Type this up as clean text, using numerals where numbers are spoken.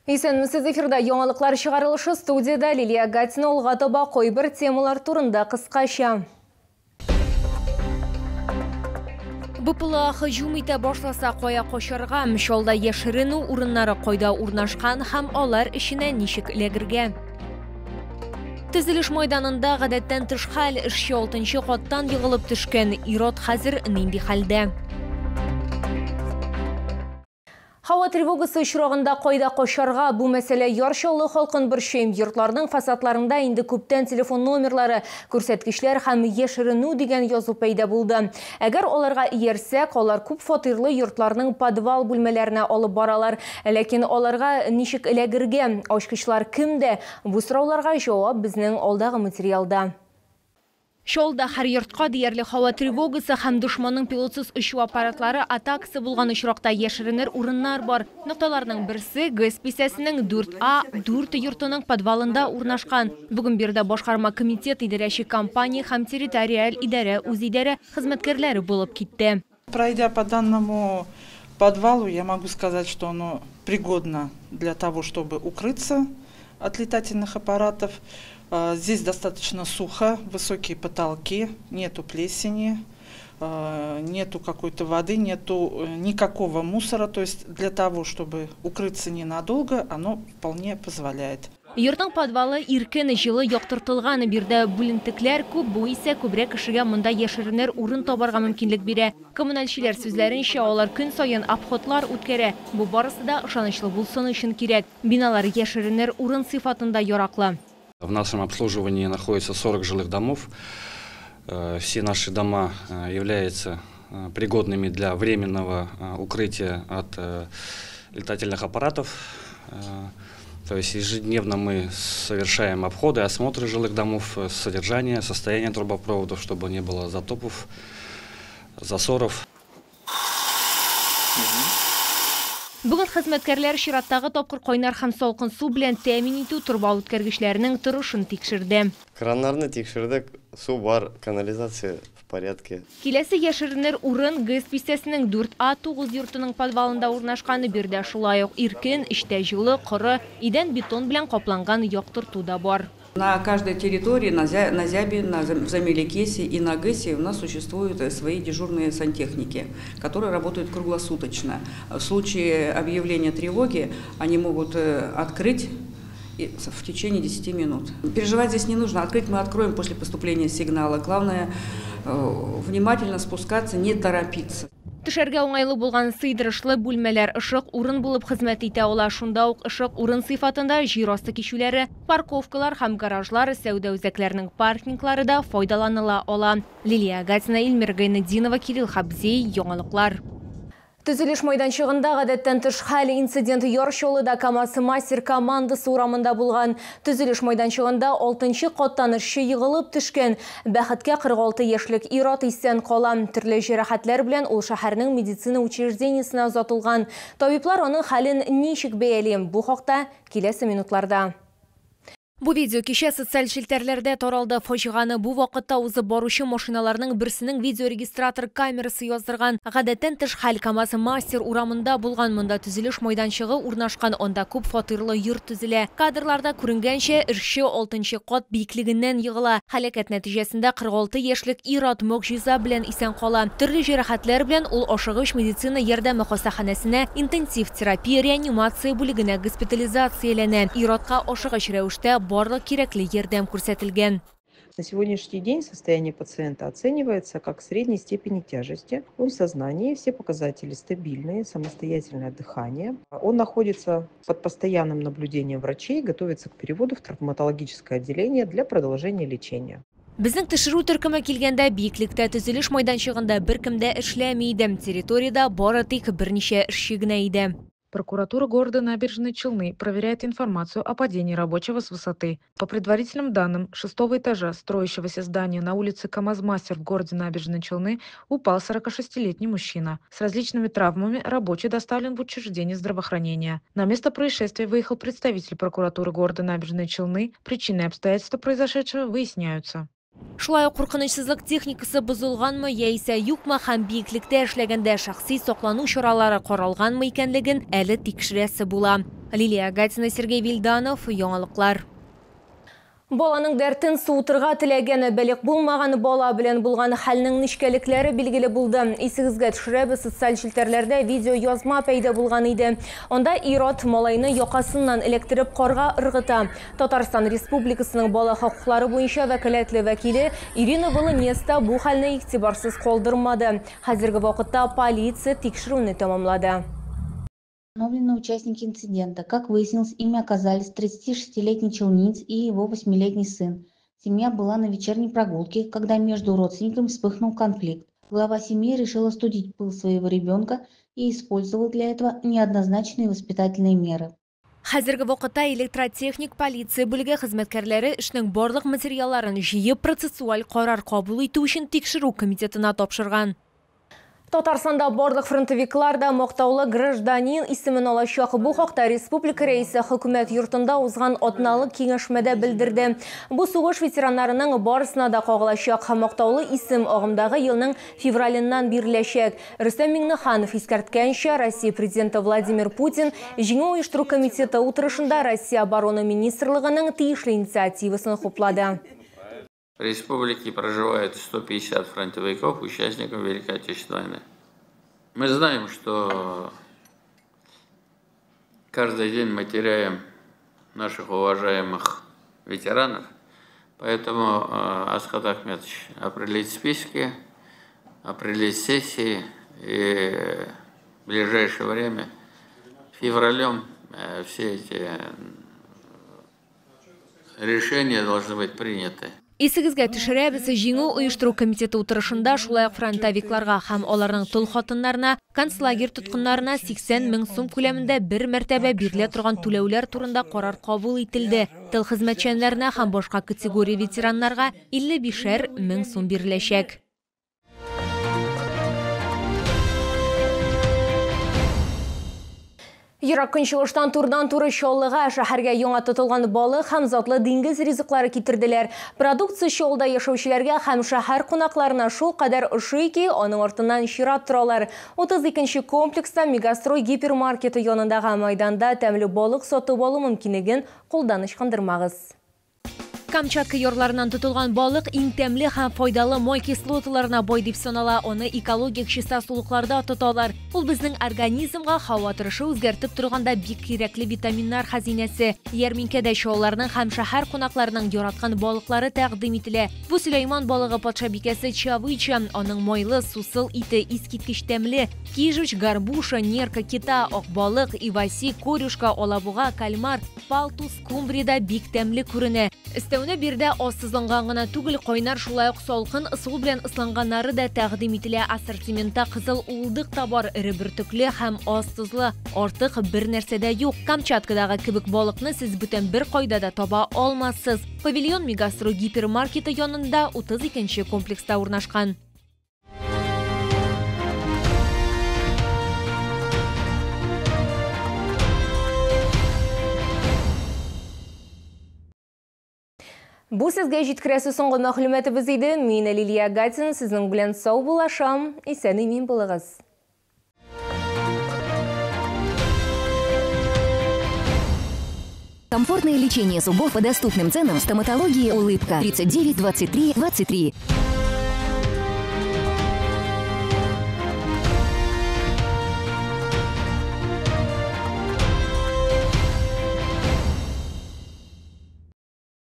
Исәнмесез, эфирда яңалыклар чыгарылышы, студияда Лилия Гатина олға таба койбір темалар турында кыскача. БПЛА hüjum ите башласа кая качарга, мишалда яшерену урыннары кайда урнашкан һәм алар эшенә ничек эләгергә. Төзелеш майданында гадәттән тыш хәл, эшче 6-нчы каттан егылып төшкән. Ирод хәзер нинди хәлдә? Һава тревогасы очрагында кайда качарга, бу мәсьәлә яршаулы халкын борчый. Йортларның фасадларында инде күптән телефон номерлары, күрсәткечләр һәм яшерену дигән язу пәйда булды. Әгәр аларга иярсәк, алар күп фатирлы йортларның подвал бүлмәләренә алып баралар. Ләкин аларга ничек эләгергә, ачкычлар кемдә? Бу сорауларга җавап безнең алдагы материалда. Шолда һәр йортка диярле һава тревогасы һәм дошманның пилотсыз очу аппаратлары атакасы булган очракта яшеренер урыннар бар. Нокталарның берсе ГЭС бистәсенең 4А 4 йортының подвалында урнашкан. Бүген бирдә башкарма комитет идарәче компания һәм территориаль идарә үзидарә хезмәткәрләре булып китте. Пройдя по данному подвалу, я могу сказать, что оно пригодно для того, чтобы укрыться от летательных аппаратов. Здесь достаточно сухо, высокие потолки, нету плесени, нету какой-то воды, нету никакого мусора. То есть для того, чтобы укрыться ненадолго, оно вполне позволяет. Йортның подвалы иркен җылы яктыртылган, бирдә бүлентекләр күп, бу исә күбрәк кешегә монда яшеренер урын табарга мөмкинлек бирә. Коммуналчылар сүзләренчә, алар көн саен обходлар үткәрә. Бу барысы да ышанычлы булсын өчен кирәк. Биналар яшеренер урын сыйфатында яраклы. В нашем обслуживании находится 40 жилых домов. Все наши дома являются пригодными для временного укрытия от летательных аппаратов. То есть ежедневно мы совершаем обходы, осмотры жилых домов, содержание, состояние трубопроводов, чтобы не было затопов, засоров. Бүген хезмәткәрләр чираттагы тапкыр кайнар һәм салкын су белән тәэмин итү турба үткәргечләренең торышын тикшерде. Краннарны тикшердек, су бар, канализация в порядке. Киләсе яшеренер урын ГЭС бистәсенең 4А 9 йортының подвалында урнашканы, бирдә шулай ук иркен, эчтә җылы, коры, идән бетон белән капланган яктырту да бар. На каждой территории, на Зябе, в Замелекесе и на ГЭСе у нас существуют свои дежурные сантехники, которые работают круглосуточно. В случае объявления тревоги они могут открыть в течение 10 минут. Переживать здесь не нужно. Открыть мы откроем после поступления сигнала. Главное, внимательно спускаться, не торопиться. Төшәргә уңайлы булган сыйдырышлы бүлмәләр ышык урын булып хезмәт итә ала. Шунда ук ышык урын сыйфатында җир асты кичүләре, парковкалар һәм гаражлар, сәүдә үзәкләренең паркинглары да файдаланыла ала. Лилия Гатина, Илмир Гайнетдинова, Кирилл Хабзей, яңалыклар. Төзелеш майданчыгында гадәттән тыш хәл инциденты яршаулыда КамАЗ-Мастер командасы урамында булган. Төзелеш майданчыгында 6-нчы каттан эшче егылып төшкән. Бәхеткә 46 яшьлек ир-ат исән кала. Төрле җәрәхәтләр белән ул шәһәрнең медицина учреждениесенә озатылган. Табиблар аның хәлен ничек бәяли? Бу хакта киләсе минутларда. Бу видео кичә социаль челтәрләрдә таралды. Фаҗиганы бу вакытта узып баручы машиналарның берсенең видеорегистратор камерасы яздырган. Гадәттән тыш хәл КамАЗ-Мастер урамында булган. Монда төзелеш майданчыгы урнашкан, анда күп фатирлы йорт төзелә. Кадрларда күренгәнчә, эшче 6-нчы кат биеклегеннән егыла. Һәлакәт нәтиҗәсендә 46 яшьлек ир-ат могҗиза белән исән кала. Төрле җәрәхәтләр белән ул ашыгыч медицина ярдәме хастаханәсенә, интенсив терапия реанимация бүлегенә госпитализацияләнә. Ир-атка ашыгыч рәвештә барлык кирәкле ярдәм күрсәтелгән. На сегодняшний день состояние пациента оценивается как средней степени тяжести. Он в сознании, все показатели стабильные, самостоятельное дыхание. Он находится под постоянным наблюдением врачей, готовится к переводу в травматологическое отделение для продолжения лечения. Безнең төшерү төркеме килгәндә биеклектә төзелеш майданчыгында беркем дә эшләми иде. Территорияда бары тик берничә эшче генә иде. Прокуратура города Набережной Челны проверяет информацию о падении рабочего с высоты. По предварительным данным, 6-го этажа строящегося здания на улице КамАЗ-Мастер в городе Набережной Челны упал 46-летний мужчина. С различными травмами рабочий доставлен в учреждение здравоохранения. На место происшествия выехал представитель прокуратуры города Набережной Челны. Причины и обстоятельства произошедшего выясняются. Шулай куркынычсызлык техникасы бузулганмы, яисә юкмы һәм биеклектә эшләгәндә шәхси саклану чаралары каралганмы икәнлеген әле тикшерәсе була. Лилия Гатина, Сергей Вильданов, яңалыклар. Баланың дәртен суытырга теләгәне, бәлек булмаганы бала белән булган хәлнең ничкәлекләре билгеле булды. Исегезгә төшерәбез, социаль челтәрләрдә видео язма пәйда булган иде. Онда ир-ат малайны якасыннан электереп карга ыргыта. Татарстан Республикасының бала хокуклары буенча вәкаләтле вәкиле Ирина Волонеста бу хәлне игътибарсыз калдырмады. Хәзерге вакытта полиция тикшерүне тәмамлады. Установлены участники инцидента. Как выяснилось, ими оказались 36-летний челнинец и его 8-летний сын. Семья была на вечерней прогулке, когда между родственниками вспыхнул конфликт. Глава семьи решил остудить пыл своего ребенка и использовал для этого неоднозначные воспитательные меры. Хәзерге вакытта электротехник полиция бүлеге хезмәткәрләре эшнең барлык материалларын җыеп процессуаль карар кабул итү өчен тикшерү комитетына тапшырган. Татарстанда барлык фронтовиклар да мактаулы гражданин исемен алачак. Бу хакта республика рәисе хөкүмәт йортында узган атналы киңәшмәдә белдерде. Бу сугыш ветераннарының барысына да кагылачак. Мактаулы исем агымдагы елның февралыннан биреләчәк. Рөстәм Миңнеханов искәрткәнчә, Россия президенты Владимир Путин җиңү оештыру комитеты утырышында Россия обороны министрлыгының тиешле инициативасын хуплады. В республике проживает 150 фронтовиков, участников Великой Отечественной войны. Мы знаем, что каждый день мы теряем наших уважаемых ветеранов, поэтому, Асхат Ахметович, определить списки, определить сессии, и в ближайшее время, февралем, все эти решения должны быть приняты. Исегезгә төшерәбез, җиңү оештыру комитеты утырышында шулай ук фронтовикларга һәм аларның тол хатыннарына, концлагерь тоткыннарына 80 мең сум күләмендә бер мәртәбә бирелә торган түләүләр турында карар кабул ителде. Тыл хезмәтчәннәренә һәм башка категория ветераннарга 55 мең сум биреләчәк. Ерак көнчыгыштан турдан-туры Чаллыга шәһәргә яңа тотылган балык һәм затлы диңгез ризыклары китерделәр. Продукция Чаллыда яшәүчеләргә һәм шәһәр кунакларына шул кадәр ошый ки, аның артыннан чират торалар. 32нче комплекста Мегастрой гипермаркеты янындагы майданда тәмле балык сатып алу мөмкинлеген кулдан ычкындырмагыз. Камчатка ярларынан тотылган балык иң тәмле һәм файдалы май кислоталарына бай дип санала. Аны экологик чиста сулыкларда тоталар. Ул безнең организмга һава торышы үзгәртеп торганда бик кирәкле витаминнар хәзинәсе. Ярминкәдә чалларның һәм шәһәр кунакларының яраткан балыклары тәкъдим ителә. Бу Сөләйман балыгы патшабикәсе Чавыча, аның майлы, сусыл ите искиткеч тәмле. Кижуч, горбуша, нерка, кита, ак балык, иваси, корюшка, алабуга, кальмар, палтус, скумбрида бик тәмле күренә. Өстәвенә бирдә ассызланган гына түгел, кайнар шулай ук салкын ысул белән ысланганнары да тәкъдим ителә. Ассортиментта кызыл улдык табар, ире бөртекле һәм ассызлы. Артык бер нәрсә дә юк. Камчаткадагы кебек балыкны сез бүтән бер кайда да таба алмассыз. Павильон Мегастрой гипермаркеты янында 32нче комплекста урнашкан. Бу сезгә җиткерәсе соңгы мәгълүматыбыз иде. Мин Лилия Гатина, сезнең белән сау булашам. Исән-имин булыгыз. Комфортное лечение зубов по доступным ценам. Стоматология «Улыбка». 39 23 23.